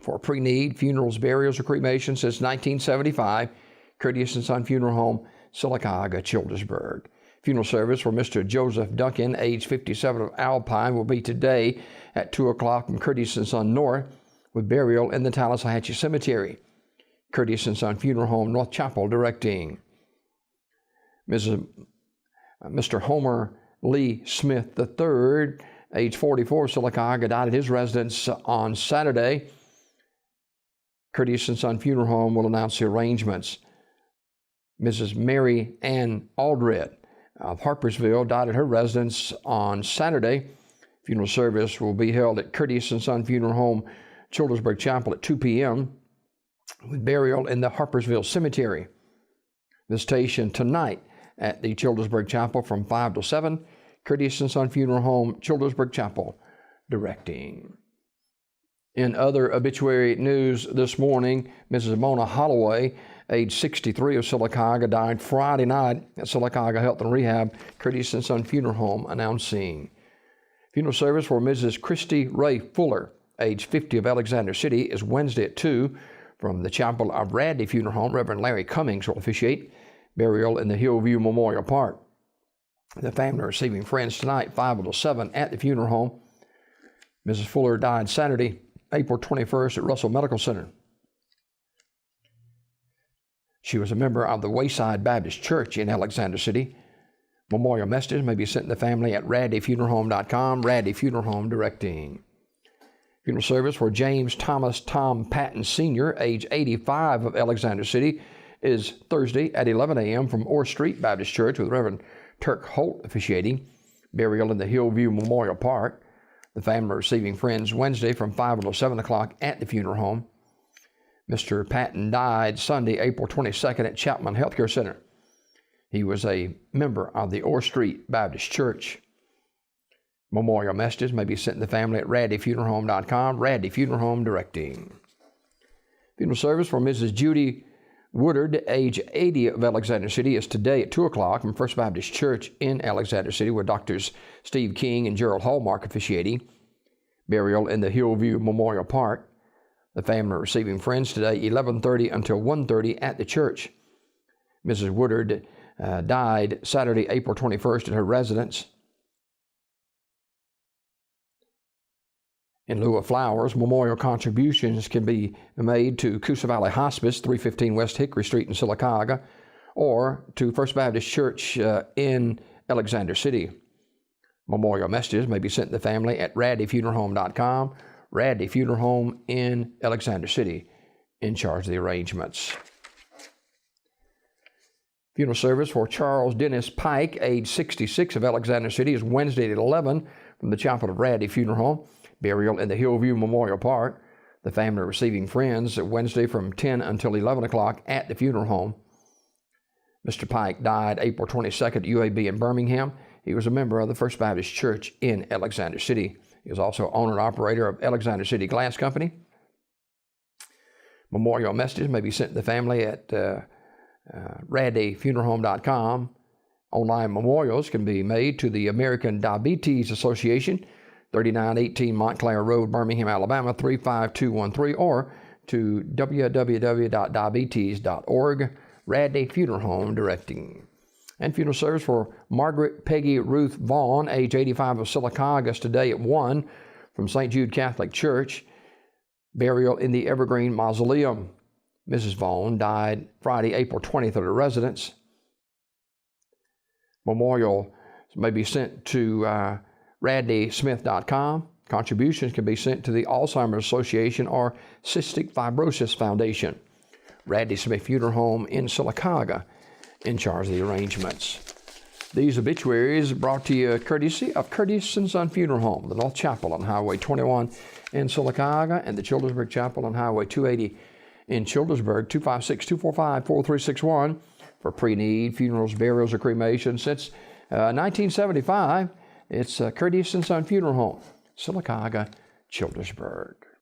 for pre-need, funerals, burials, or cremation since 1975. Curtis and Son Funeral Home, Sylacauga, Childersburg. Funeral service for Mr. Joseph Duncan, age 57 of Alpine, will be today at 2 o'clock from Curtis and Son North, with burial in the Tallahatchie Cemetery. Curtis and Son Funeral Home, North Chapel, directing. Mr. Homer Lee Smith III, age 44 of Sylacauga, died at his residence on Saturday. Curtis and Son Funeral Home will announce the arrangements. Mrs. Mary Ann Aldred of Harpersville died at her residence on Saturday. Funeral service will be held at Curtis and Son Funeral Home, Childersburg Chapel at 2 p.m. with burial in the Harpersville Cemetery. Visitation tonight at the Childersburg Chapel from 5 to 7. Curtis and Son Funeral Home, Childersburg Chapel, directing. In other obituary news this morning, Mrs. Mona Holloway, age 63 of Sylacauga, died Friday night at Sylacauga Health and Rehab. Curtis and Son Funeral Home announcing. Funeral service for Mrs. Christy Ray Fuller, age 50 of Alexander City, is Wednesday at 2 from the Chapel of Radley Funeral Home. Reverend Larry Cummings will officiate. Burial in the Hillview Memorial Park. The family are receiving friends tonight, 5 to 7 at the funeral home. Mrs. Fuller died Saturday, April 21st at Russell Medical Center. She was a member of the Wayside Baptist Church in Alexander City. Memorial messages may be sent to the family at radleyfuneralhome.com. Radley Funeral Home directing. Funeral service for James Thomas Tom Patton Sr., age 85 of Alexander City, is Thursday at 11 a.m. from Orr Street Baptist Church with Reverend Turk Holt officiating. Burial in the Hillview Memorial Park. The family are receiving friends Wednesday from 5 until 7 o'clock at the funeral home. Mr. Patton died Sunday, April 22nd at Chapman Healthcare Center. He was a member of the Orr Street Baptist Church. Memorial messages may be sent to the family at radleyfuneralhome.com. Radley Funeral Home directing. Funeral service for Mrs. Judy Woodard, age 80 of Alexander City, is today at 2 o'clock from First Baptist Church in Alexander City with Doctors Steve King and Gerald Hallmark officiating. Burial in the Hillview Memorial Park. The family are receiving friends today, 11:30 until 1:30 at the church. Mrs. Woodard died Saturday, April 21st at her residence. In lieu of flowers, memorial contributions can be made to Coosa Valley Hospice, 315 West Hickory Street in Sylacauga, or to First Baptist Church in Alexander City. Memorial messages may be sent to the family at radleyfuneralhome.com. Radley Funeral Home in Alexander City, in charge of the arrangements. Funeral service for Charles Dennis Pike, age 66 of Alexander City, is Wednesday at 11 from the Chapel of Radley Funeral Home. Burial in the Hillview Memorial Park. The family are receiving friends Wednesday from 10 until 11 o'clock at the funeral home. Mr. Pike died April 22nd at UAB in Birmingham. He was a member of the First Baptist Church in Alexander City. He was also owner and operator of Alexander City Glass Company. Memorial messages may be sent to the family at radleyfuneralhome.com. Online memorials can be made to the American Diabetes Association, 3918 Montclair Road, Birmingham, Alabama, 35213, or to www.diabetes.org. Radley Funeral Home directing. And funeral service for Margaret Peggy Ruth Vaughn, age 85 of Sylacauga, today at 1 from St. Jude Catholic Church. Burial in the Evergreen Mausoleum. Mrs. Vaughn died Friday, April 20th at her residence. Memorial may be sent to radleysmith.com. Contributions can be sent to the Alzheimer's Association or Cystic Fibrosis Foundation. Radley Smith Funeral Home in Sylacauga, in charge of the arrangements. These obituaries brought to you courtesy of Curtis and Son Funeral Home, the North Chapel on Highway 21 in Sylacauga, and the Childersburg Chapel on Highway 280 in Childersburg, 256-245-4361 for pre-need, funerals, burials, or cremation. Since 1975, it's Curtis and Son Funeral Home, Sylacauga, Childersburg.